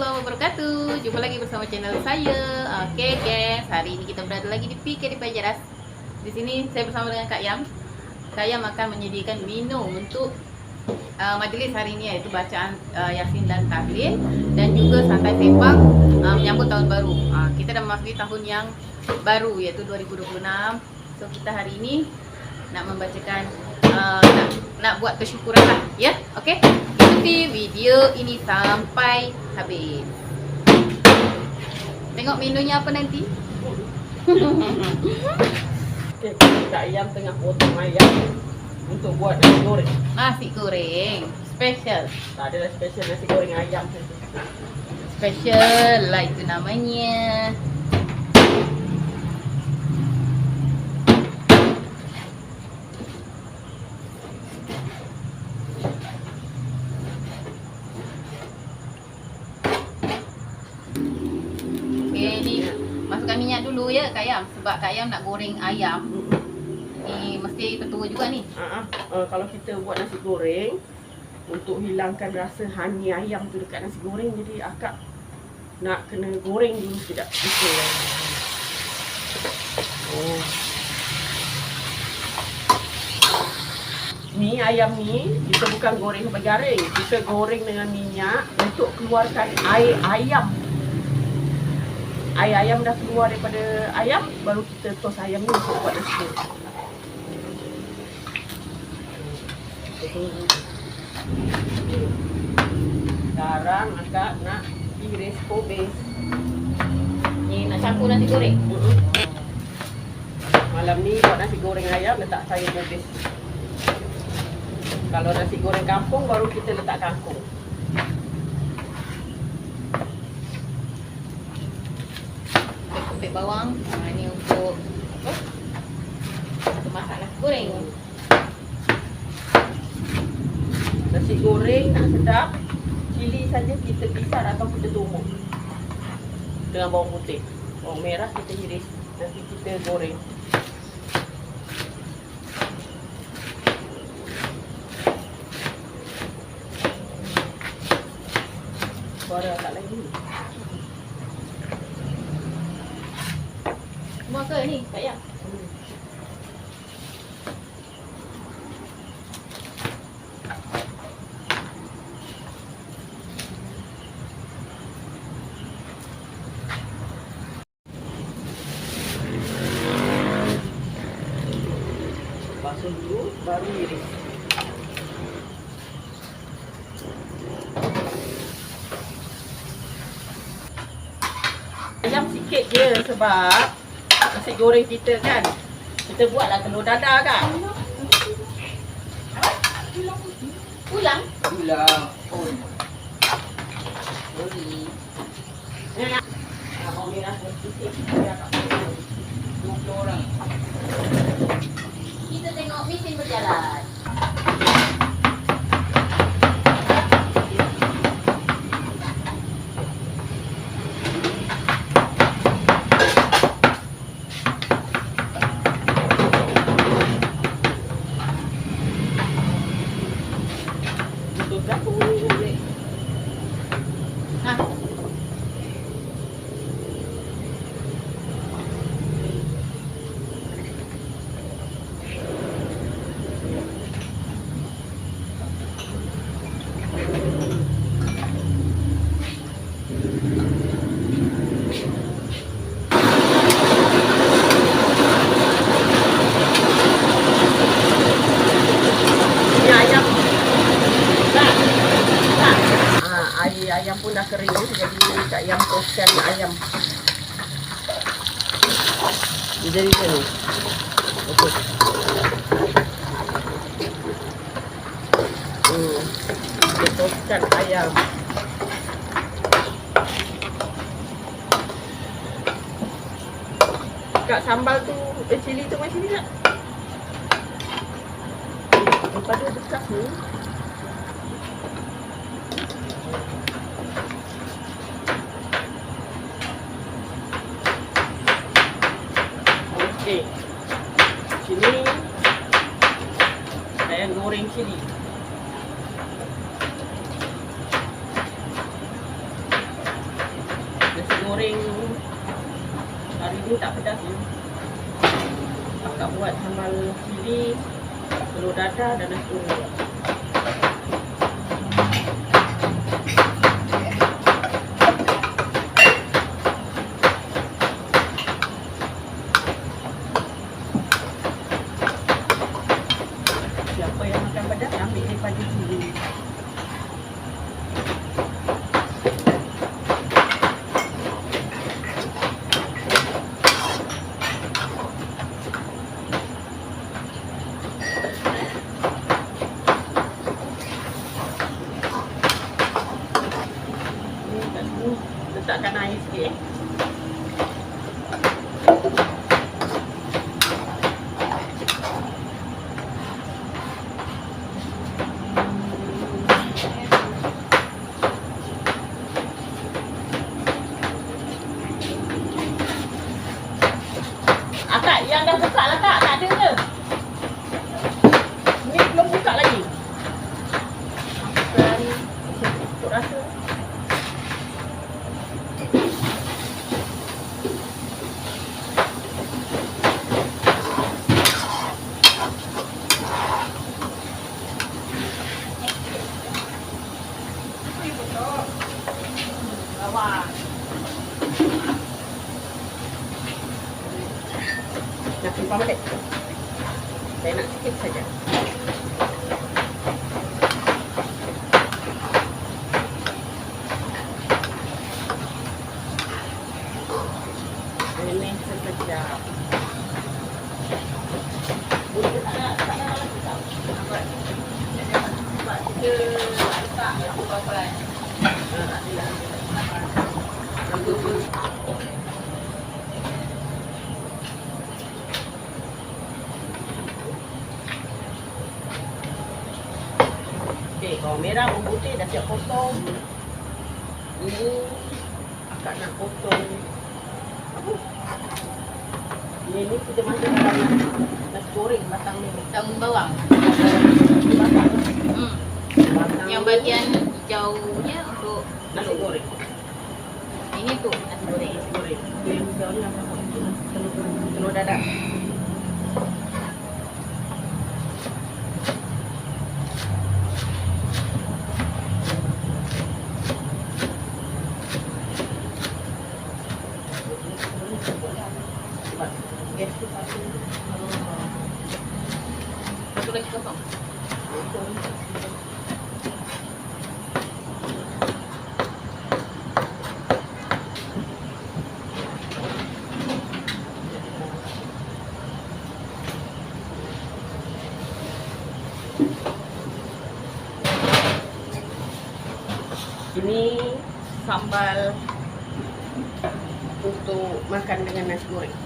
warahmatullahi wabarakatuh. Jumpa lagi bersama channel saya. Okey guys, hari ini kita berada lagi di PK di Pajaras. Di sini saya bersama dengan Kak Yam. Kak Yam akan menyediakan minum untuk majlis hari ini, iaitu bacaan Yasin dan Tahlil, dan juga santai sembang menyambut tahun baru. Kita dah memasuki tahun yang baru, iaitu 2026. So kita hari ini nak membacakan nak buat kesyukuran lah, ya. Okey, ikuti video ini sampai habis. Tengok menunya apa nanti. Okay, Kak Yam tengah potong ayam untuk buat nasi goreng. Nasi goreng special. Tak adalah special, nasi goreng ayam saja. Special lah itu namanya. Okay, ni masukkan minyak dulu ya Kak Yam, sebab Kak Yam nak goreng ayam. Ni mesti tertua juga ni. Kalau kita buat nasi goreng, untuk hilangkan rasa honey ayam tu dekat nasi goreng, jadi akak nak kena goreng dulu sekejap. Ni ayam ni kita bukan goreng sampai garing, kita goreng dengan minyak untuk keluarkan air ayam. Air ayam dah keluar daripada ayam, baru kita tos ayam ni untuk buat nasi goreng. Sekarang akak nak iris kobis. Ni nak campur nasi goreng. Malam ni buat nasi goreng ayam, letak sayur kobis. Kalau nasi goreng kampung, baru kita letak kangkung. Kepik bawang. Ini untuk masak nasi goreng. Nasi goreng nak sedap, cili saja kita pisar atau kita tumbuk dengan bawang putih. Bawang merah kita iris, nanti kita goreng. Suara tak lagi. Semua ke ni Kak Yam? Basuh dulu, baru iris. Ayam sikit je sebab nasi goreng kita kan, kita buatlah telur dadah kan. Ulang. Ulang. Boleh. Bawang merah sikit. 20 orang. Kita tengok mesin berjalan. Untuk gabung ni. Ha. Ayam pun dah kering, jadi Kak Yam toskan ayam. Jadi macam ni. Okey. Kita toskan ayam. Kak, sambal tu, cili tu macam ni tak? Daripada bekas ni. Okey. Sini saya goreng cili. goreng hari ni tak pedas ni. Akak buat sambal cili, telur dadah dan nasi goreng. Siapa yang makan pedas, ambil daripada cili. Letakkan air sikit. Akak, yang dah buka lah kak, tak ada ke? Ni belum buka lagi. Sehari, ikut rasa. Bawah. Nak simpan balik. Saya nak sikit saja. Ini sekejap. Boleh tak ada lagi tau. Nampak? Sebab kita letak apa-apa. Tak ada. Okey, bawang merah, bawang putih dah siap potong. Ini akak nak potong apa? Ini kita masuk dalam nasi goreng batang ni. Daun bawang. Batang Yang ni bagian hijaunya untuk nasi goreng. ini tu nasi goreng. Nasi goreng. Yang hijau ni akak potong telur dadah. Gas tu satu. Satu lagi kosong. Ini sambal untuk makan dengan nasi goreng.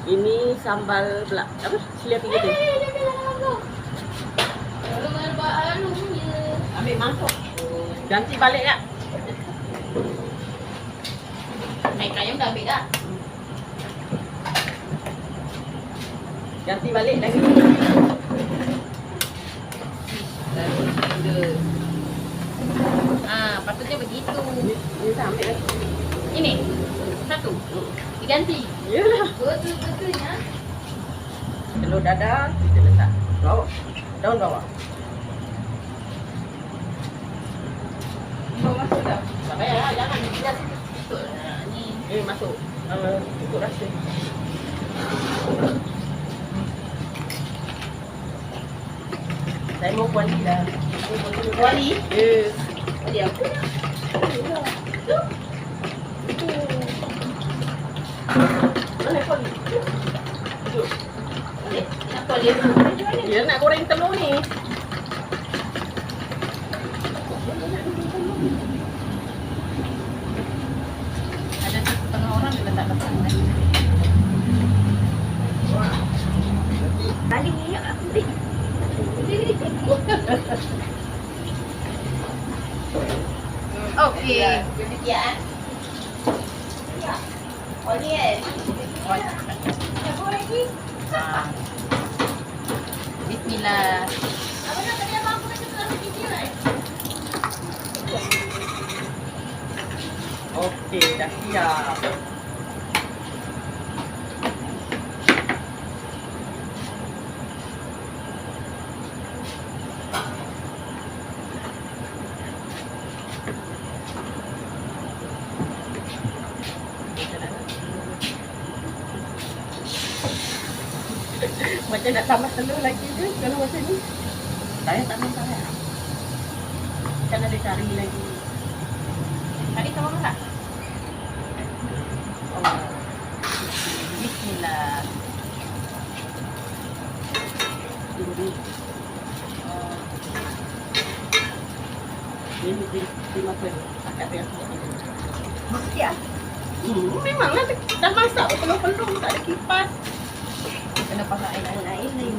Ini sambal apa? Cili api kita. Ambil masuk. Ganti balik tak? Air kayam dah ambil tak? Ganti balik lagi. Patutnya begitu. Ini tak ambil lagi. Ini satu diganti. Yalah. Betul-betulnya. Telur dadah kita letak bawah. Daun bawah. Mau masuk dah. Tak payah, jangan. Betul. Ni Masuk. Ikut rasa. Saya mau kuali dah. kuali. Ya. Kuali apa? Tu. Itu. Mana kuali? Duduk. Boleh. Dia nak goreng telur ni. Ada setengah orang dia letak depan. Tadi ni ambil. Okey. Jadi dia. Oh ni eh. Nak goreng lagi? Ah. Bismillah. Apa nak tadi abang aku macam tu kecil kan? Okey, dah siap. Macam nak tambah telur lagi je kalau macam ni. Saya tak main sangat. Kan ada cari lagi. Tadi sama masak. Oh. Bismillah. Ini. Oh. Ini makan. Akak dia. Mesti ah. Memanglah dah masak peluh-peluh tak ada kipas. Kena pasang air lain ni.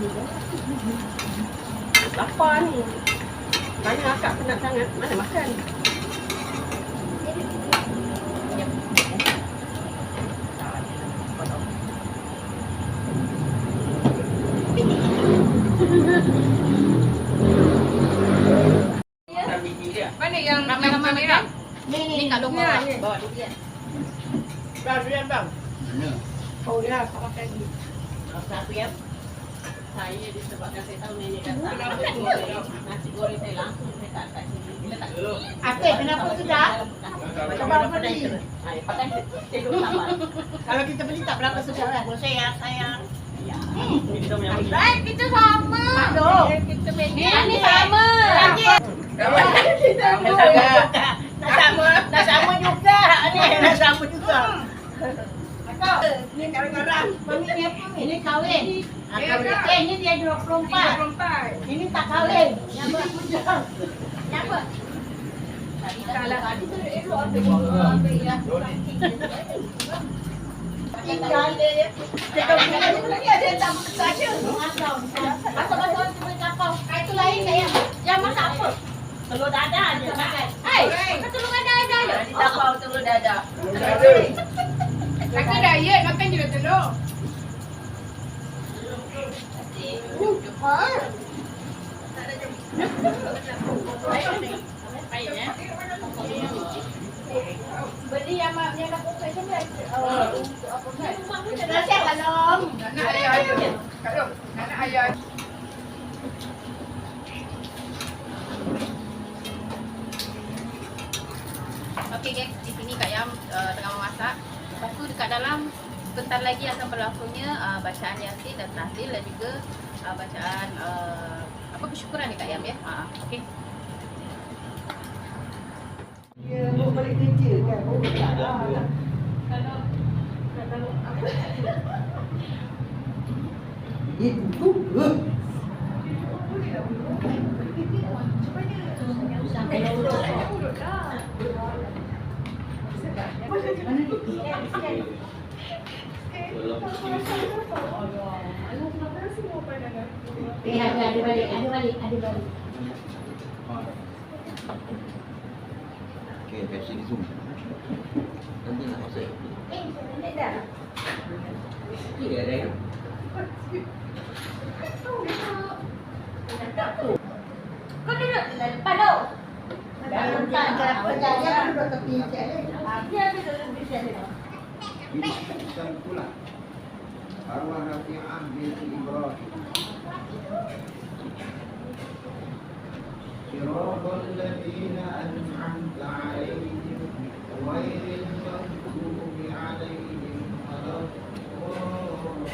Lapar ni. Tanya akak penat sangat. Mana makan? Mana yang Ramai-ramai merah. Ni Ni kat luar. Bawa durian. Bang, durian bang. Mana? Oh ya, sama lagi. Satu ya. Saya disebabkan saya tahu nenek kata Kenapa? nasi goreng saya langsung saya tak kat sini. Bila tak Asyik, kenapa sudah? Sabar pakai terus. Hai, pakai telur sabar. Kalau kita beli tak berapa sudah lah. Saya sayang. Ya. Ini kita punya beli. Baik, kita sama. Aduh. Kita Ni sama. Dah sama juga. Ni dah sama juga. Ni garang-garang. Mami ni apa ni? Ini kahwin. Kahwin. Ini dia 24. Ini tak kahwin. Yang berpujang. Kenapa? Kalau tadi tu elok ambil ya. Tinggal dia. Lagi ada tak saja. Masa-masa cuma kapau. Itu lain saya. Yang masak apa? Telur dadah je makan. Hai, telur dadah ada. Ditambah telur dadah. Kakak diet makan juga telur. Baik ya. Beli yang dah pakai tu dia. Apa kan? Nasi kalong. Nak ayam. Kalong. Nak ayam. Okey guys, di sini Kak Yam tengah memasak. Lepas tu dekat dalam sebentar lagi akan berlakunya bacaan Yasin dan tahlil dan juga bacaan apa kesyukuran ni Kak Yam ya. Okey. Dia mau balik kerja kan? Ada balik. Okey, kat sini Zoom. Nanti nak masuk. Okey, ada kan? Kau duduk depan tu. Dalam jangan duduk tepi je. Dia duduk di sini. Ini bukan pula. Arwah Rafi'ah binti Ibrahim. صراط الذين أنعمت عليهم غير المغضوب عليهم ولا الضالين.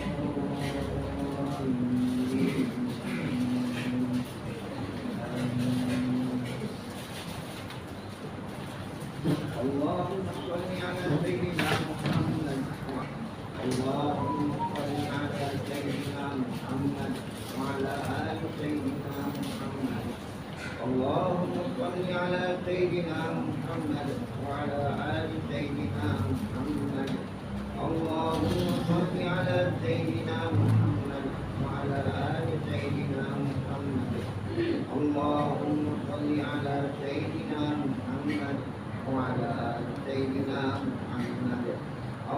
اللهم صل على سيدنا محمد. اللهم صل على سيدنا محمد صل على سيدنا محمد وعلى آل سيدنا محمد. اللهم صل على سيدنا محمد وعلى آل سيدنا محمد. اللهم صل على سيدنا محمد وعلى آل سيدنا محمد.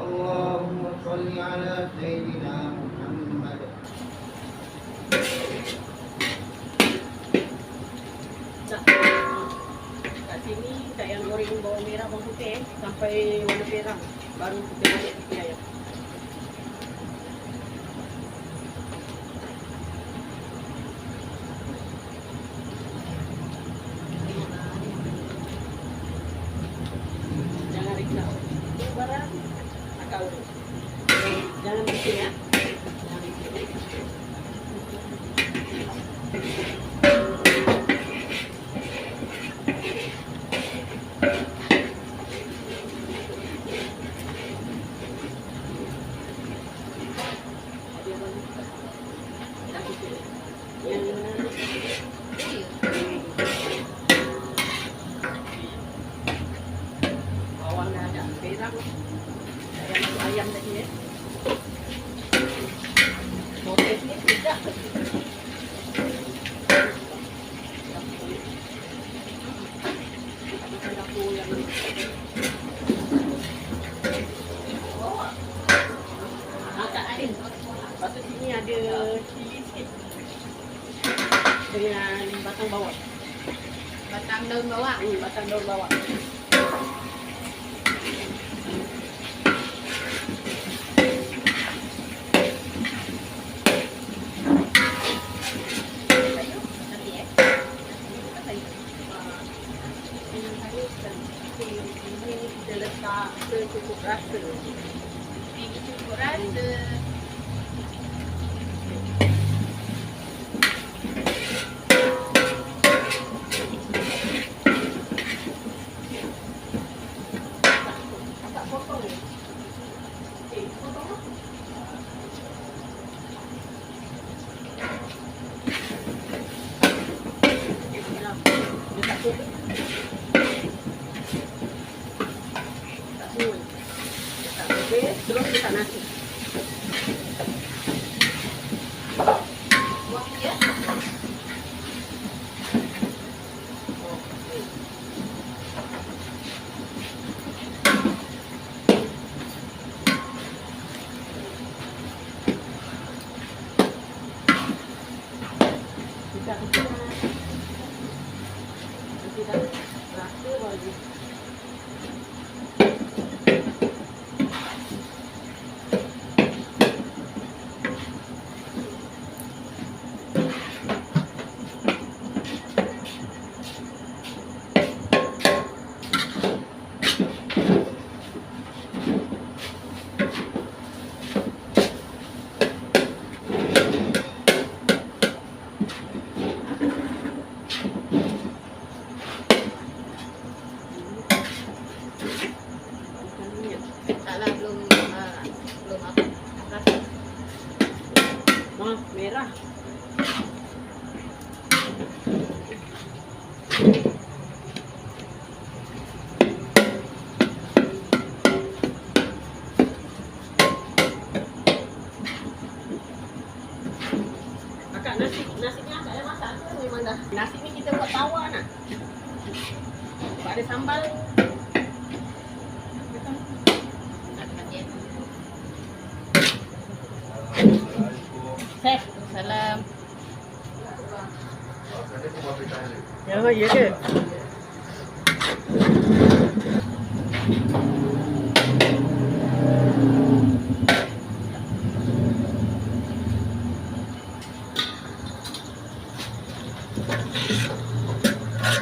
اللهم صل على سيدنا محمد. Kat sini tak yang goreng bawang merah bawang putih sampai warna merah baru kita balik pipi ayam. Jangan risau. Itu barang akak urus. Jangan bising ya. Jangan bising. Bawang dah ada perang. Saya masuk ayam tadi ya. Motif ni tidak. Dapur yang Kat Ain. Lepas tu sini ada cili sikit. Dengan batang bawang. Batang daun bawang. Batang daun bawang. Nanti Ini kita letak secukup rasa. ini cukup rasa. Agak potong ni. Potong lah. Dia tak kumpul. Tak semua. Tak kumpul. Terus letak nasi. Buang dia. Kita kita nanti dah rasa baru. Taklah belum apa. Rasa. Merah. Akak nasinya akak yang masak tu memang dah. Nasi ni kita buat tawa nak. Sebab ada sambal. Chef, Salam. ya ya ke?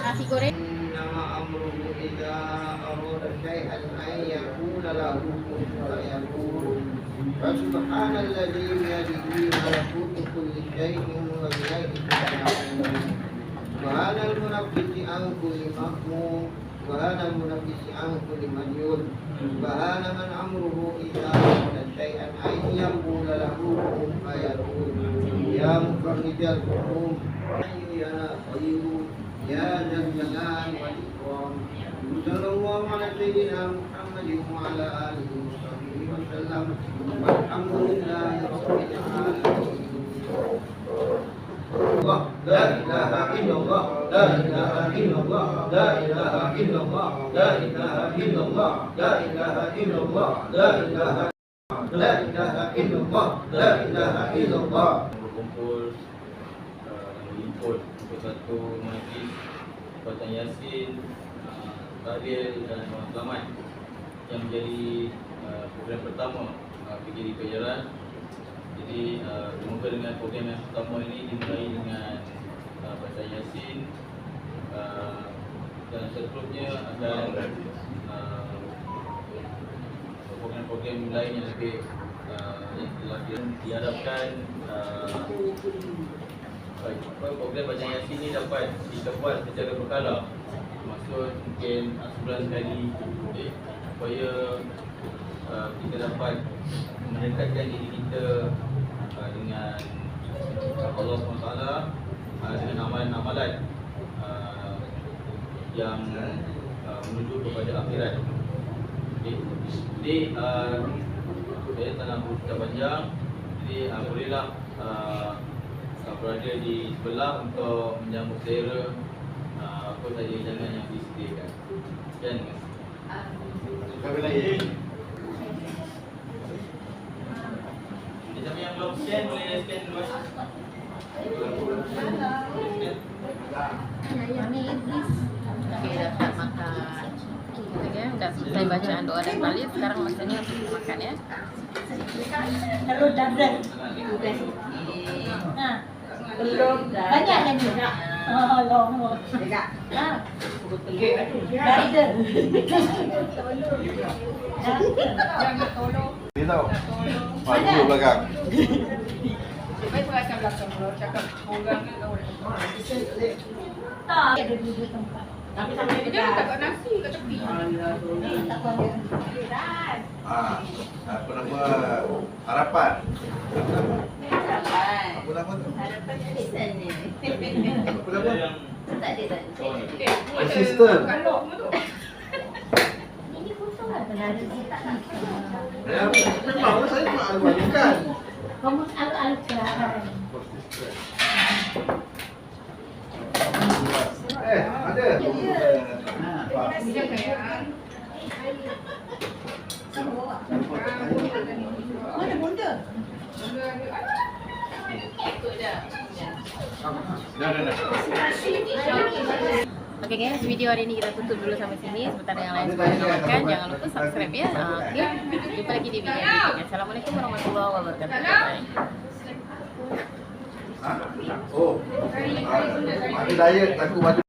Nasi goreng. إنما أمره إذا أراد شيئا أن يقول له كن فيكون. فسبحان الذي بيده ملكوت كل شيء وبيده ترجعون. سبحان المنفس عن كل مخلوق سبحان المنفس عن كل مجهول. سبحان من أمره إذا أراد شيئا أن يقول له كن فيكون. يا مفرج الكروب حي يا قيوم يا ذا الجلال والإكرام صلى الله على سيدنا محمد وعلى آله وصحبه وسلم والحمد لله رب العالمين. لا إله إلا الله لا إله إلا الله لا إله إلا الله لا إله إلا الله لا إله إلا الله لا إله لا إله إلا الله لا إله إلا الله. Berkumpul mengimpun untuk satu majlis Tempatan Yasin, Tahlil dan Doa Selamat yang menjadi program pertama PKD Penjara. Jadi semoga dengan program yang pertama ini dimulai dengan Tempatan Yasin dan seterusnya akan program-program lain yang lebih yang telah diharapkan program Bacaan Yasin ini dapat kita buat secara berkala. Maksud mungkin sebulan sekali, supaya kita dapat mendekatkan diri kita dengan Allah SWT dengan amalan-amalan yang menuju kepada akhirat. Jadi saya tak nak bercerita panjang. Jadi bolehlah berada di sebelah untuk menyambut selera apa saja hidangan yang disediakan. Dan kami lain. Siapa yang belum scan boleh scan dulu. Okey, dah start makan. Okay, dah selesai bacaan doa dan tahlil. Sekarang masanya untuk makan ya. Telur dadar. Ha. Telur banyak lagi. Oh, long. Dekat. Ha. Dadar. Ni tahu. Pak dulu belakang. Baik belakang dulu cakap orang ni tahu. Tak ada dua tempat. Tapi sampai dia tak nasi kat tepi. Tak boleh. Apa nama? Harapan. Harapan. Apa nama tu? Harapan lisan ni. Apa nama? Tak ada. Assistant. Ini kosong lah. Ada tak nak. Memang saya nak alwajikan. Kamu al-al-Quran. Ada. Mana bunda? Okey guys, video hari ni kita tutup dulu sampai sini. Sebentar yang lain sebelum kita makan, jangan lupa subscribe ya. Okey, jumpa lagi di video berikutnya. Assalamualaikum warahmatullahi wabarakatuh. Bye. Oh. Ada diet, aku baju